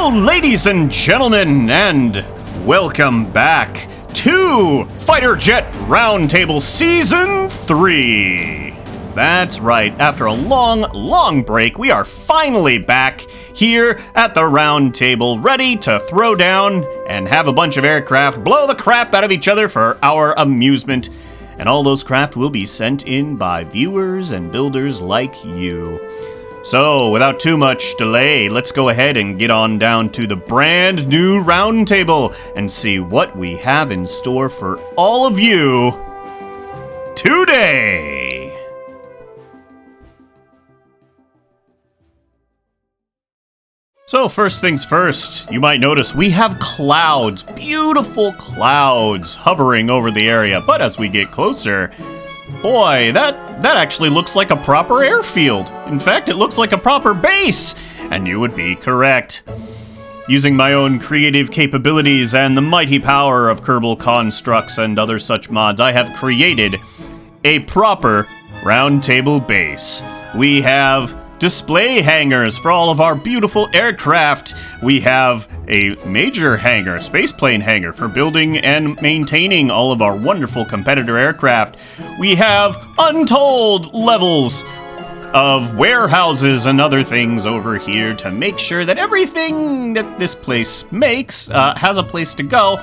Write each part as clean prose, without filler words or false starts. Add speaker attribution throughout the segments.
Speaker 1: Hello, ladies and gentlemen, and welcome back to Fighter Jet Roundtable Season 3. That's right, after a long break, we are finally back here at the round table, ready to throw down and have a bunch of aircraft blow the crap out of each other for our amusement. And all those craft will be sent in by viewers and builders like you. So, without too much delay, let's go ahead and get on down to the brand new roundtable and see what we have in store for all of you today. So first things first, you might notice we have clouds, beautiful clouds hovering over the area, but as we get closer, boy, that actually looks like a proper airfield. In fact, it looks like a proper base, and you would be correct. Using my own creative capabilities and the mighty power of Kerbal constructs and other such mods, I have created a proper roundtable base. We have display hangars for all of our beautiful aircraft. We have a major hangar, spaceplane hangar, for building and maintaining all of our wonderful competitor aircraft. We have untold levels of warehouses and other things over here to make sure that everything that this place makes has a place to go.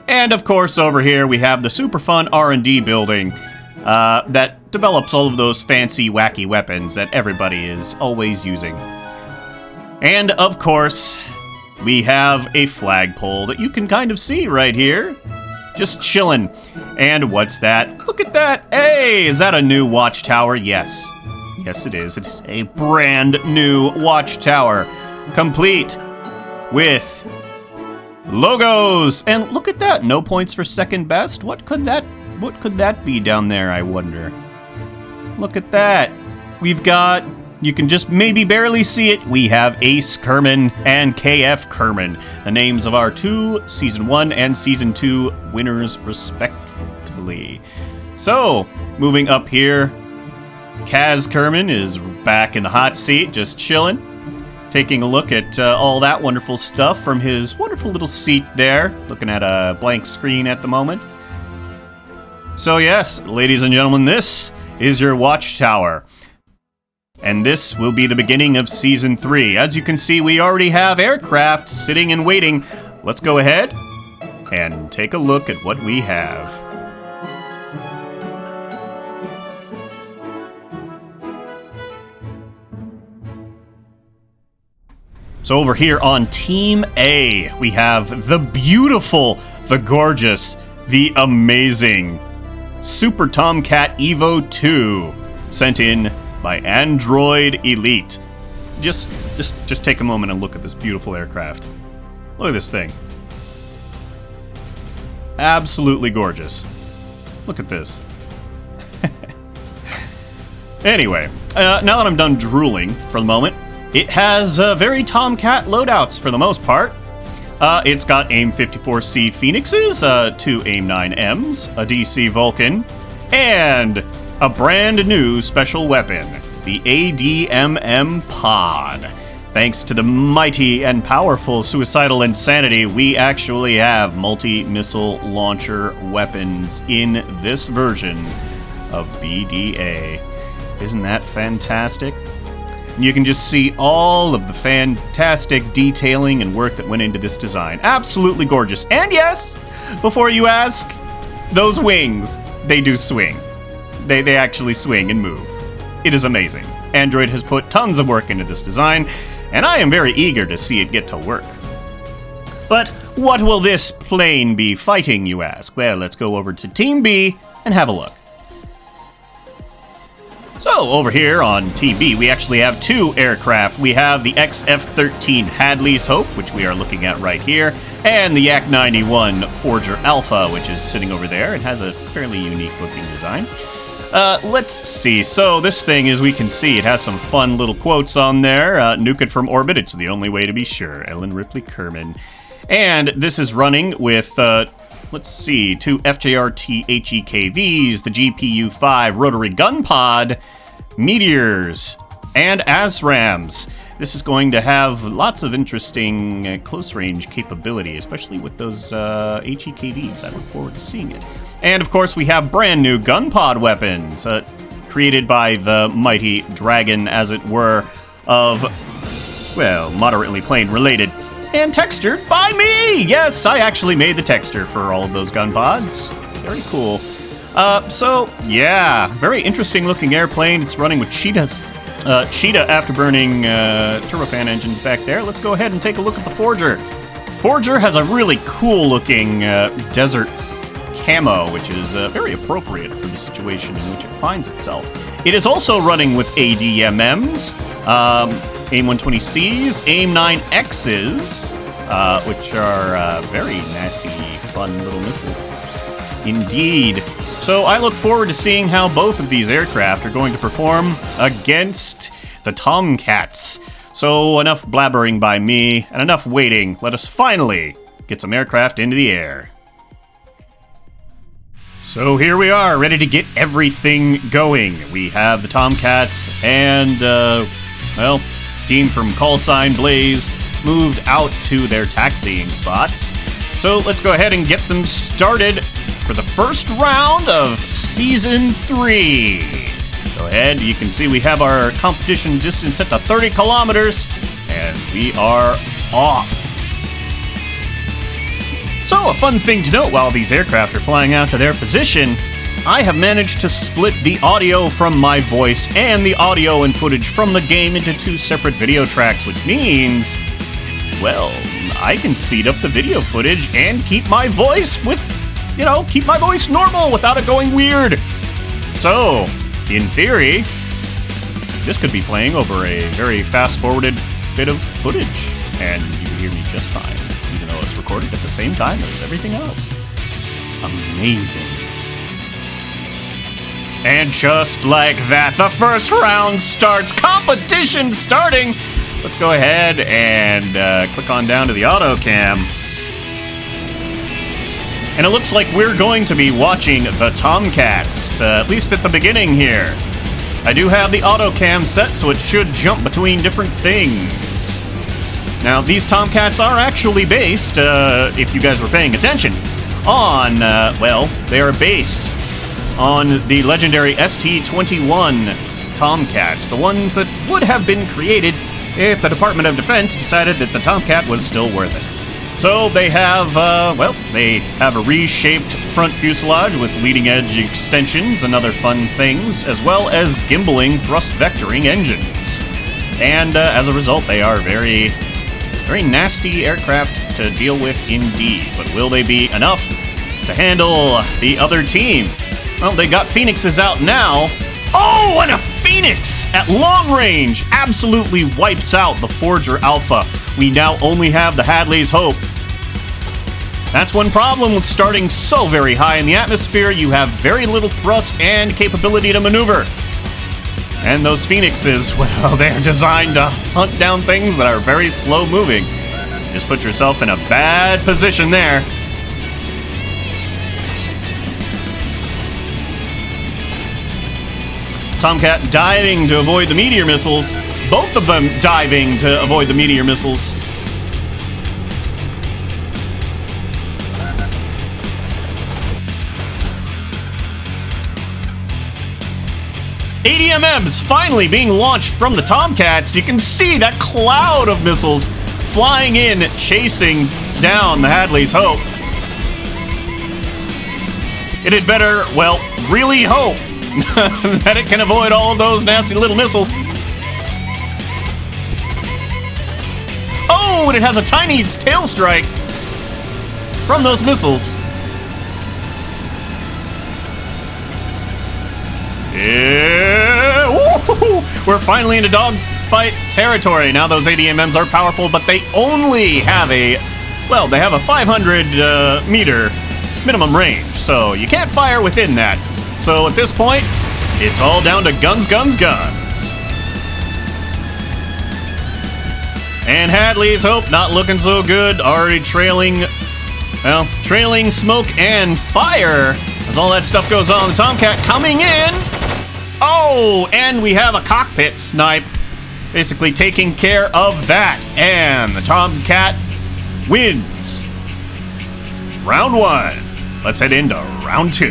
Speaker 1: And of course, over here we have the super fun R&D building that develops all of those fancy, wacky weapons that everybody is always using. And of course, we have a flagpole that you can kind of see right here, just chilling. And what's that? Look at that! Hey, is that a new watchtower? Yes. Yes, it is. It is a brand new watchtower, complete with logos. And look at that, no points for second best. What could that be down there, I wonder? Look at that. We've got, you can just maybe barely see it, we have Ace Kerman and KF Kerman, the names of our two Season 1 and Season 2 winners, respectively. So, moving up here, Kaz Kerman is back in the hot seat, just chilling, taking a look at all that wonderful stuff from his wonderful little seat there, looking at a blank screen at the moment. So yes, ladies and gentlemen, this is your watchtower. And this will be the beginning of Season 3. As you can see, we already have aircraft sitting and waiting. Let's go ahead and take a look at what we have. So over here on Team A, we have the beautiful, the gorgeous, the amazing Super Tomcat Evo 2, sent in by Android Elite. Just take a moment and look at this beautiful aircraft. Look at this thing. Absolutely gorgeous. Look at this. Anyway, now that I'm done drooling for the moment, it has very Tomcat loadouts for the most part. It's got AIM 54C Phoenixes, two AIM 9Ms, a DC Vulcan, and a brand new special weapon, the ADMM Pod. Thanks to the mighty and powerful Suicidal Insanity, we actually have multi-missile launcher weapons in this version of BDA. Isn't that fantastic? You can just see all of the fantastic detailing and work that went into this design. Absolutely gorgeous. And yes, before you ask, those wings, they do swing. They actually swing and move. It is amazing. Android has put tons of work into this design, and I am very eager to see it get to work. But what will this plane be fighting, you ask? Well, let's go over to Team B and have a look. So, over here on Team B, we actually have two aircraft. We have the XF-13 Hadley's Hope, which we are looking at right here, and the Yak-91 Forger Alpha, which is sitting over there. It has a fairly unique looking design. Let's see. So, this thing, as we can see, it has some fun little quotes on there. Nuke it from orbit, it's the only way to be sure. Ellen Ripley Kerman. And this is running with, let's see, two FJRT HEKVs, the GPU-5 rotary gun pod, meteors, and ASRAMs. This is going to have lots of interesting close-range capability, especially with those HEKVs. I look forward to seeing it. And, of course, we have brand new gun pod weapons, created by the mighty dragon, as it were, of, well, moderately plane-related, and textured by me! Yes, I actually made the texture for all of those gun pods. Very cool. So, yeah, very interesting-looking airplane. It's running with Cheetah afterburning turbofan engines back there. Let's go ahead and take a look at the Forger. Forger has a really cool-looking desert camo, which is very appropriate for the situation in which it finds itself. It is also running with ADMMs, AIM-120Cs, AIM-9Xs, which are very nasty, fun little missiles. Indeed. So I look forward to seeing how both of these aircraft are going to perform against the Tomcats. So enough blabbering by me and enough waiting. Let us finally get some aircraft into the air. So here we are, ready to get everything going. We have the Tomcats and, well, team from Callsign Blaze moved out to their taxiing spots. So let's go ahead and get them started for the first round of Season 3. Go ahead, you can see we have our competition distance set to 30 kilometers, and we are off. So, a fun thing to note while these aircraft are flying out to their position, I have managed to split the audio from my voice and the audio and footage from the game into 2 separate video tracks, which means, well, I can speed up the video footage and keep my voice keep my voice normal without it going weird. So, in theory, this could be playing over a very fast-forwarded bit of footage, and you can hear me just fine, even though it's recorded at the same time as everything else. Amazing. And just like that, the first round starts. Competition starting. Let's go ahead and click on down to the auto cam. And it looks like we're going to be watching the Tomcats, at least at the beginning here. I do have the auto cam set, so it should jump between different things. Now, these Tomcats are actually based, if you guys were paying attention, on, well, they are based on the legendary ST-21 Tomcats, the ones that would have been created if the Department of Defense decided that the Tomcat was still worth it. So they have, they have a reshaped front fuselage with leading-edge extensions and other fun things, as well as gimbaling thrust vectoring engines. And as a result, they are very, very nasty aircraft to deal with indeed. But will they be enough to handle the other team? Well, they got Phoenixes out now. Oh, and a Phoenix at long range absolutely wipes out the Forger Alpha. We now only have the Hadley's Hope. That's one problem with starting so very high in the atmosphere. You have very little thrust and capability to maneuver. And those Phoenixes, well, they're designed to hunt down things that are very slow moving. Just put yourself in a bad position there. Tomcat diving to avoid the meteor missiles. Both of them diving to avoid the meteor missiles. ADMMs finally being launched from the Tomcats. You can see that cloud of missiles flying in, chasing down the Hadley's Hope. It had better, well, really hope that it can avoid all of those nasty little missiles. Oh, and it has a tiny tail strike from those missiles. Yeah, woo-hoo-hoo. We're finally into dogfight territory. Now those ADMMs are powerful, but they only have a 500 meter minimum range, so you can't fire within that. So at this point, it's all down to guns, guns, guns. And Hadley's Hope not looking so good, already trailing smoke and fire as all that stuff goes on. The Tomcat coming in. Oh, and we have a cockpit snipe basically taking care of that. And the Tomcat wins round 1. Let's head into round 2.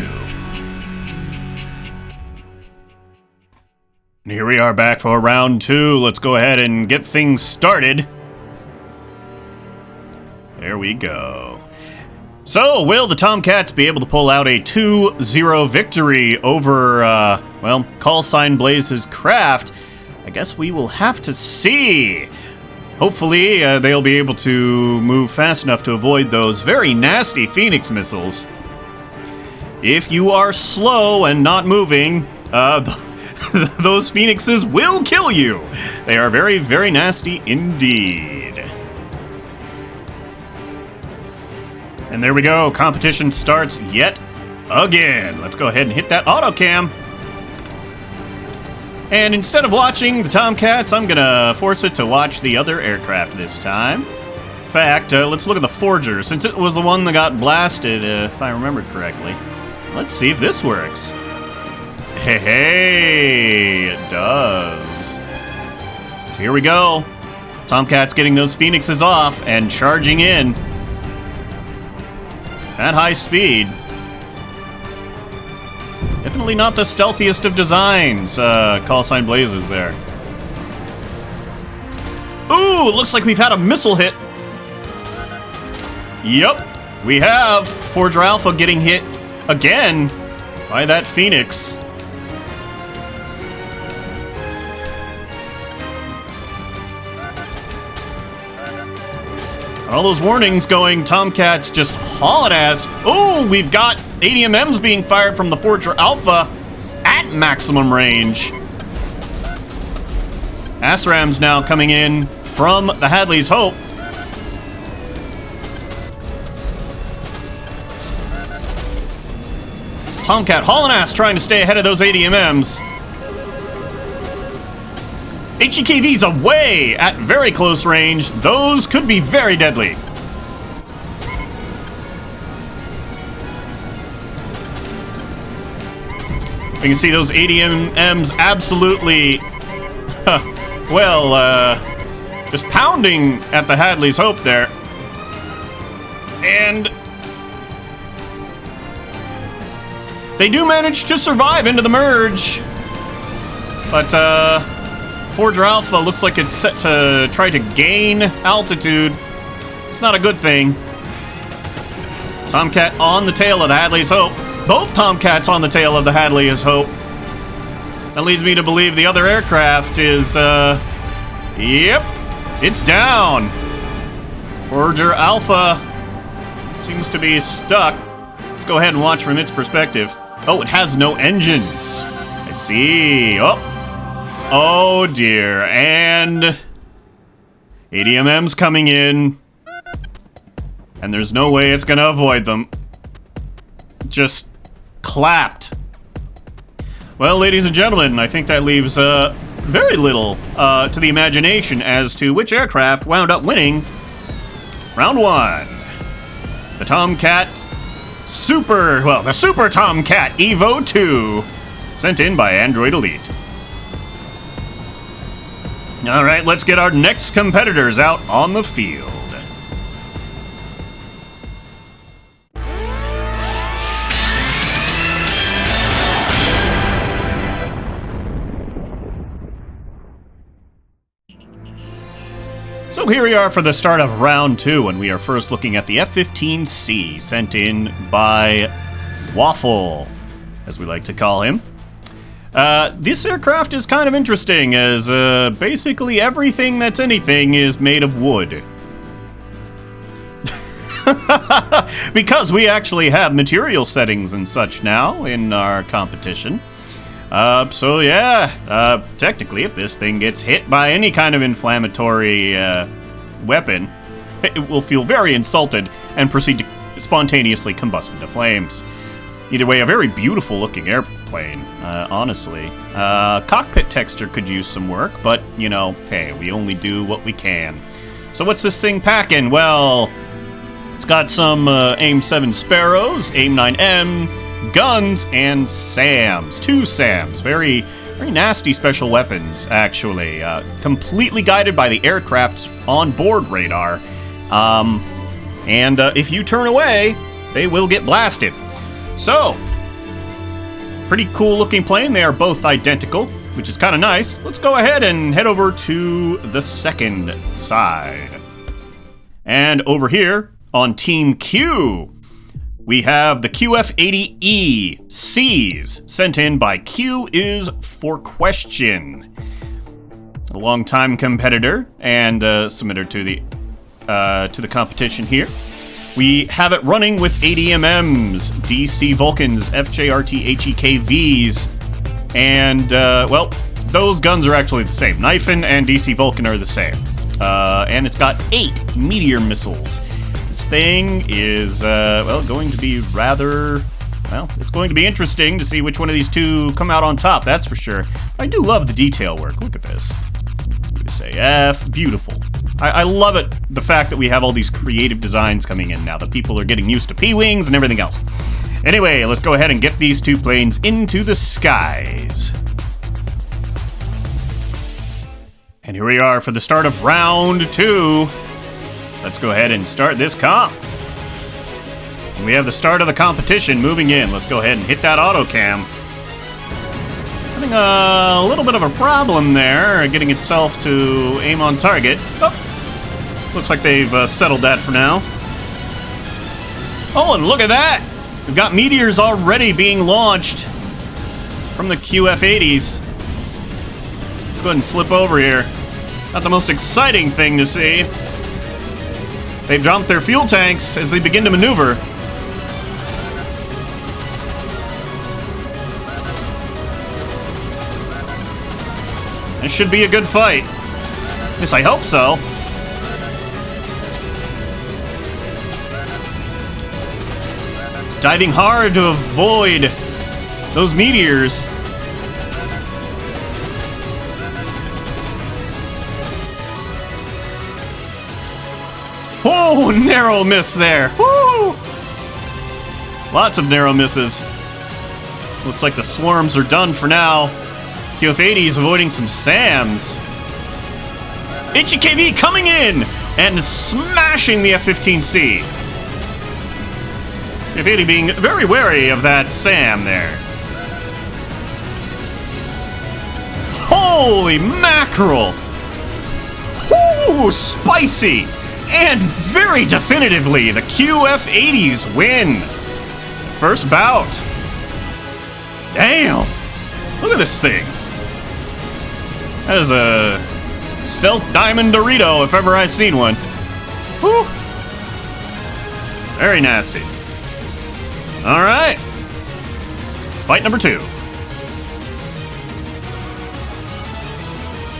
Speaker 1: And here we are back for round 2. Let's go ahead and get things started. There we go. So, will the Tomcats be able to pull out a 2-0 victory over, well, Call Sign Blaze's craft? I guess we will have to see. Hopefully, they'll be able to move fast enough to avoid those very nasty Phoenix missiles. If you are slow and not moving, those Phoenixes will kill you. They are very, very nasty indeed. And there we go. Competition starts yet again. Let's go ahead and hit that auto cam. And instead of watching the Tomcats, I'm gonna force it to watch the other aircraft this time. In fact, let's look at the Forger, since it was the one that got blasted, if I remember correctly. Let's see if this works. Hey, it does. So here we go. Tomcat's getting those Phoenixes off and charging in at high speed. Definitely not the stealthiest of designs, Call Sign Blazes there. Ooh, looks like we've had a missile hit. Yup, we have. Forger Alpha getting hit again by that Phoenix. All those warnings going, Tomcats just hauling ass. Oh, we've got ADMMs being fired from the Forger Alpha at maximum range. ASRAMs now coming in from the Hadley's Hope. Tomcat hauling ass trying to stay ahead of those ADMMs. HEKVs away at very close range. Those could be very deadly. You can see those ADMMs absolutely, well, just pounding at the Hadley's Hope there. And they do manage to survive into the merge. But, Forger Alpha looks like it's set to try to gain altitude. It's not a good thing. Tomcat on the tail of the Hadley's Hope. Both Tomcats on the tail of the Hadley's Hope. That leads me to believe the other aircraft is, yep, it's down. Forger Alpha seems to be stuck. Let's go ahead and watch from its perspective. Oh, it has no engines. I see. Oh dear, and ADMM's coming in, and there's no way it's gonna avoid them. Just clapped. Well, ladies and gentlemen, I think that leaves very little to the imagination as to which aircraft wound up winning round 1. The Tomcat the Super Tomcat Evo 2, sent in by Android Elite. All right, let's get our next competitors out on the field. So here we are for the start of round 2, and we are first looking at the F-15C, sent in by Waffle, as we like to call him. This aircraft is kind of interesting, as basically everything that's anything is made of wood. Because we actually have material settings and such now in our competition. So yeah, technically if this thing gets hit by any kind of inflammatory weapon, it will feel very insulted and proceed to spontaneously combust into flames. Either way, a very beautiful looking airplane, honestly. Cockpit texture could use some work, but, you know, hey, we only do what we can. So what's this thing packing? Well, it's got some AIM-7 Sparrows, AIM-9M, guns, and SAMs. 2 SAMs. Very, Very nasty special weapons, actually. Completely guided by the aircraft's onboard radar. And if you turn away, they will get blasted. So, pretty cool looking plane. They are both identical, which is kind of nice. Let's go ahead and head over to the second side. And over here on Team Q, we have the QF-80E Cs sent in by Q is for Question, a longtime competitor and submitter to the competition here. We have it running with ADMMs, DC Vulcans, FJRT HEKVs, and well, those guns are actually the same. Knifin and DC Vulcan are the same, and it's got 8 meteor missiles. This thing is, well, going to be rather, well, it's going to be interesting to see which one of these two come out on top, that's for sure. I do love the detail work. Look at this. USAF, beautiful. I love it, the fact that we have all these creative designs coming in now, that people are getting used to P-Wings and everything else. Anyway, let's go ahead and get these two planes into the skies. And here we are for the start of round 2. Let's go ahead and start this comp. And we have the start of the competition moving in. Let's go ahead and hit that auto cam. Having a little bit of a problem there, getting itself to aim on target. Oh, looks like they've settled that for now. Oh, and look at that! We've got meteors already being launched from the QF-80s. Let's go ahead and slip over here. Not the most exciting thing to see. They've dropped their fuel tanks as they begin to maneuver. This should be a good fight. At least I hope so. Diving hard to avoid those meteors. Oh, narrow miss there. Woo! Lots of narrow misses. Looks like the swarms are done for now. QF-80 is avoiding some SAMs. HEKV coming in and smashing the F-15C. QF-80 being very wary of that SAM there. Holy mackerel! Ooh, spicy! And very definitively, the QF-80s win. First bout. Damn! Look at this thing. That is a stealth diamond Dorito if ever I've seen one. Whew. Very nasty. All right. Fight number 2.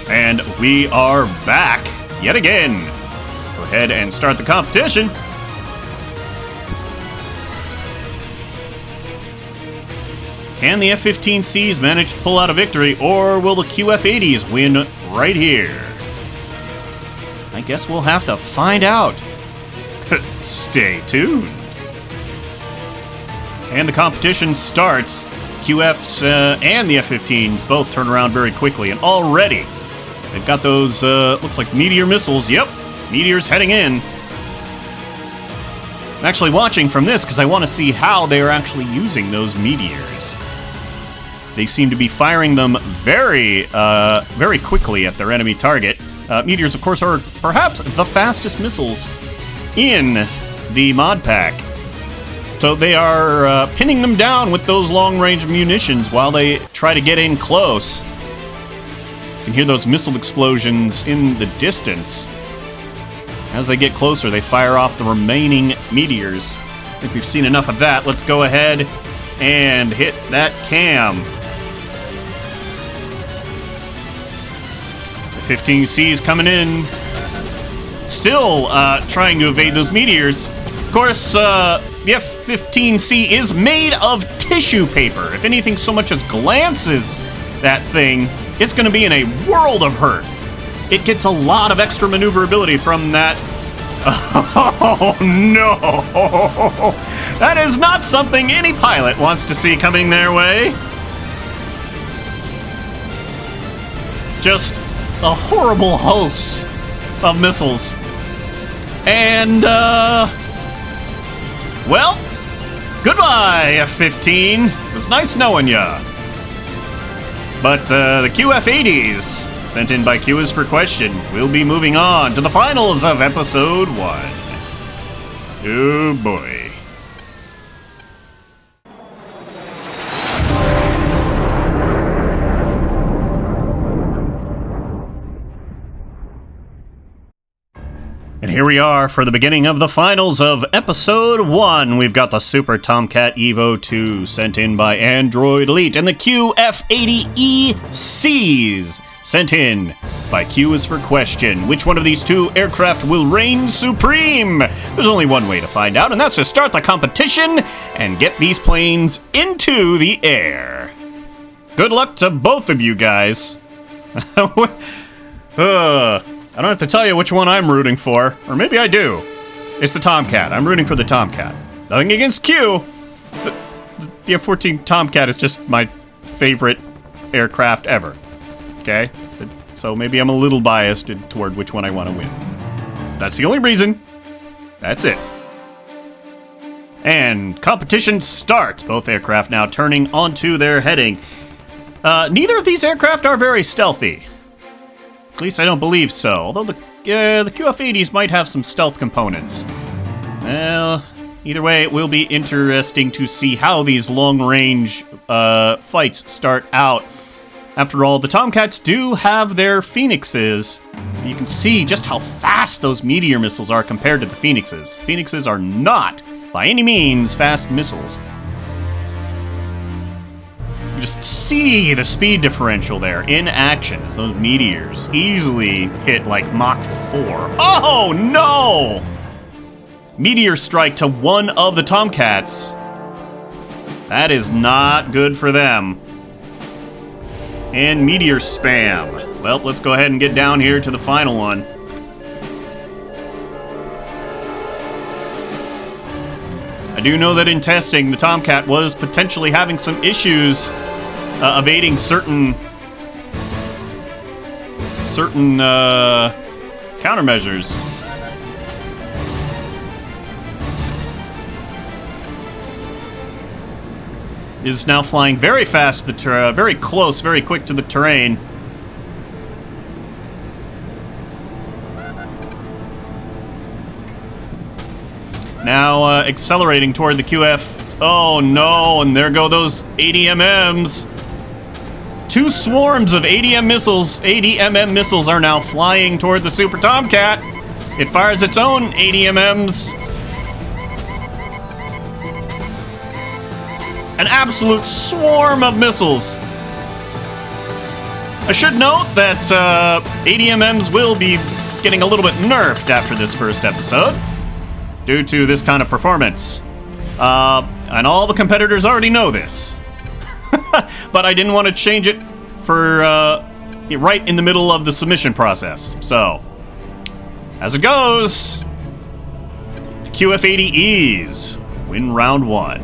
Speaker 1: And we are back yet again. Go ahead and start the competition. Can the F-15Cs manage to pull out a victory, or will the QF-80s win right here? I guess we'll have to find out. Stay tuned. And the competition starts. QFs and the F-15s both turn around very quickly, and already they've got those, looks like meteor missiles. Yep, meteors heading in. I'm actually watching from this because I want to see how they are actually using those meteors. They seem to be firing them very quickly at their enemy target. Meteors, of course, are perhaps the fastest missiles in the mod pack. So they are pinning them down with those long-range munitions while they try to get in close. You can hear those missile explosions in the distance. As they get closer, they fire off the remaining meteors. I think we've seen enough of that. Let's go ahead and hit that cam. The 15C's coming in. Still trying to evade those meteors. Of course, the F-15C is made of tissue paper. If anything so much as glances that thing, it's going to be in a world of hurt. It gets a lot of extra maneuverability from that. Oh, no. That is not something any pilot wants to see coming their way. just a horrible host of missiles. And, well, goodbye, F-15. It was nice knowing ya. But, the QF-80s, sent in by Q is for question, will be moving on to the finals of Episode 1. Oh, boy. And here we are for the beginning of the finals of Episode 1. We've got the Super Tomcat Evo 2 sent in by Android Elite, and the QF-80ECs sent in by Q is for question. Which one of these two aircraft will reign supreme? There's only one way to find out, and that's to start the competition and get these planes into the air. Good luck to both of you guys. I don't have to tell you which one I'm rooting for. Or maybe I do. It's the Tomcat. I'm rooting for the Tomcat. Nothing against Q. The F-14 Tomcat is just my favorite aircraft ever. Okay? So maybe I'm a little biased toward which one I want to win. That's the only reason. That's it. And competition starts. Both aircraft now turning onto their heading. Neither of these aircraft are very stealthy. At least I don't believe so, although the QF-80s might have some stealth components. Well, either way, it will be interesting to see how these long-range fights start out. After all, the Tomcats do have their Phoenixes. You can see just how fast those Meteor missiles are compared to the Phoenixes. Phoenixes are not, by any means, fast missiles. You just see the speed differential there in action as those Meteors easily hit like Mach 4. Oh, no! Meteor strike to one of the Tomcats. That is not good for them. And Meteor spam. Well, let's go ahead and get down here to the final one. I do know that in testing, the Tomcat was potentially having some issues evading certain countermeasures. Is now flying very fast to the very close, very quick to the terrain. Now accelerating toward the QF. Oh no, and there go those ADMMs. Two swarms of ADMM missiles are now flying toward the Super Tomcat. It fires its own ADMMs. An absolute swarm of missiles. I should note that ADMMs will be getting a little bit nerfed after this first episode due to this kind of performance. And all the competitors already know this. But I didn't want to change it for right in the middle of the submission process. So, as it goes, the QF-80Es win round 1.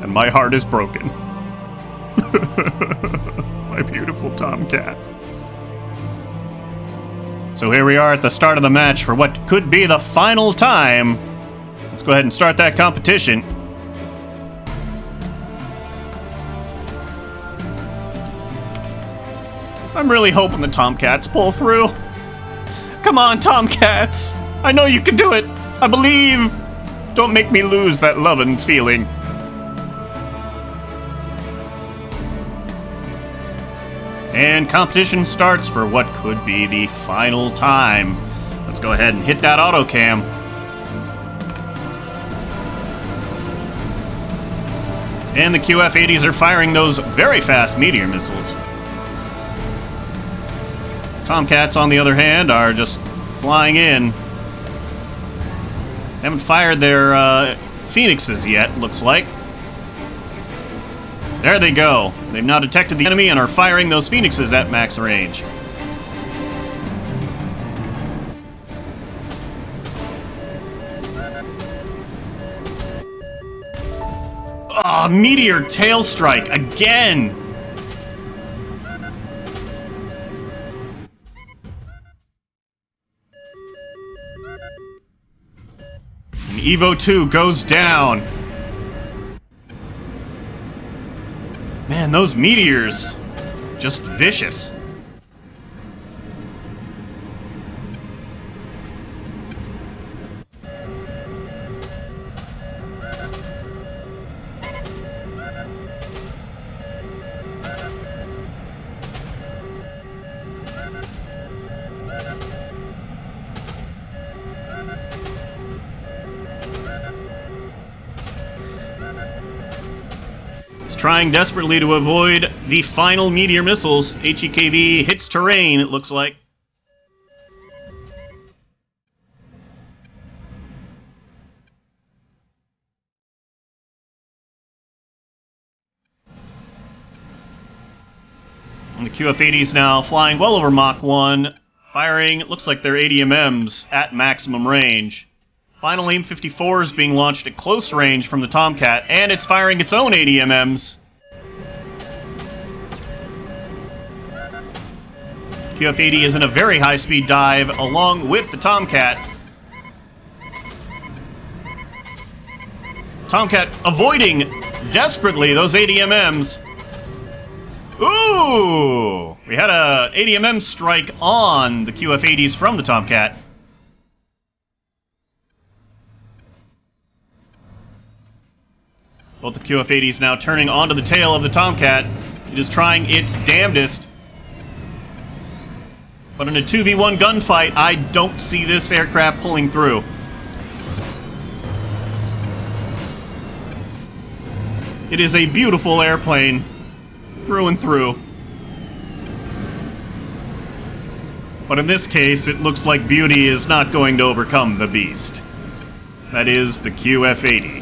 Speaker 1: And my heart is broken. My beautiful Tomcat. So here we are at the start of the match for what could be the final time. Let's go ahead and start that competition. I'm really hoping the Tomcats pull through. Come on, Tomcats. I know you can do it. I believe. Don't make me lose that Lovin feeling. And competition starts for what could be the final time. Let's go ahead and hit that auto cam. And the QF-80s are firing those very fast Meteor missiles. Tomcats, on the other hand, are just flying in. They haven't fired their Phoenixes yet, looks like. There they go. They've now detected the enemy and are firing those Phoenixes at max range. Oh, Meteor tail strike again! And Evo 2 goes down. Man, those meteors, just vicious. Trying desperately to avoid the final meteor missiles. HEKV hits terrain, it looks like. And the QF-80s now flying well over Mach 1, firing, it looks like they're ADMMs at maximum range. Final AIM 54 is being launched at close range from the Tomcat, and it's firing its own ADMMs. QF-80 is in a very high-speed dive along with the Tomcat. Tomcat avoiding desperately those ADMMs. Ooh! We had a ADMM strike on the QF-80s from the Tomcat. Both the QF-80s now turning onto the tail of the Tomcat. It is trying its damnedest. But in a 2v1 gunfight, I don't see this aircraft pulling through. It is a beautiful airplane, through and through. But in this case, it looks like beauty is not going to overcome the beast. That is the QF-80.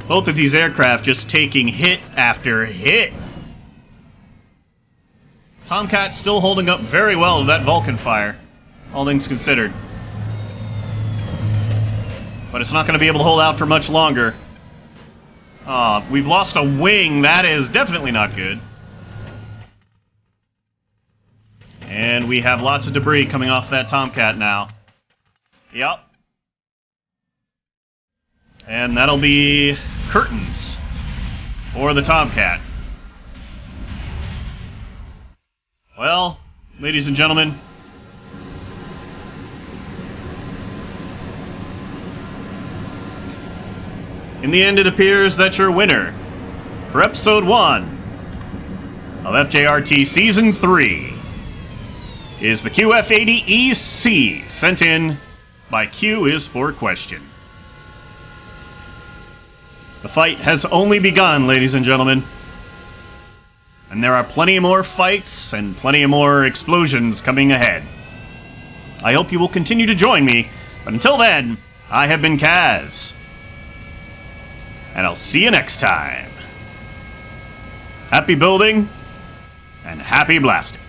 Speaker 1: Both of these aircraft just taking hit after hit. Tomcat still holding up very well to that Vulcan fire, all things considered. But it's not going to be able to hold out for much longer. We've lost a wing. That is definitely not good. And we have lots of debris coming off that Tomcat now. Yep. And that'll be curtains for the Tomcat. Well, ladies and gentlemen, in the end it appears that your winner for Episode 1 of FJRT Season 3 is the QF-80EC, sent in by Q is for Question. The fight has only begun, ladies and gentlemen. And there are plenty more fights and plenty more explosions coming ahead. I hope you will continue to join me, but until then, I have been Kaz. And I'll see you next time. Happy building, and happy blasting.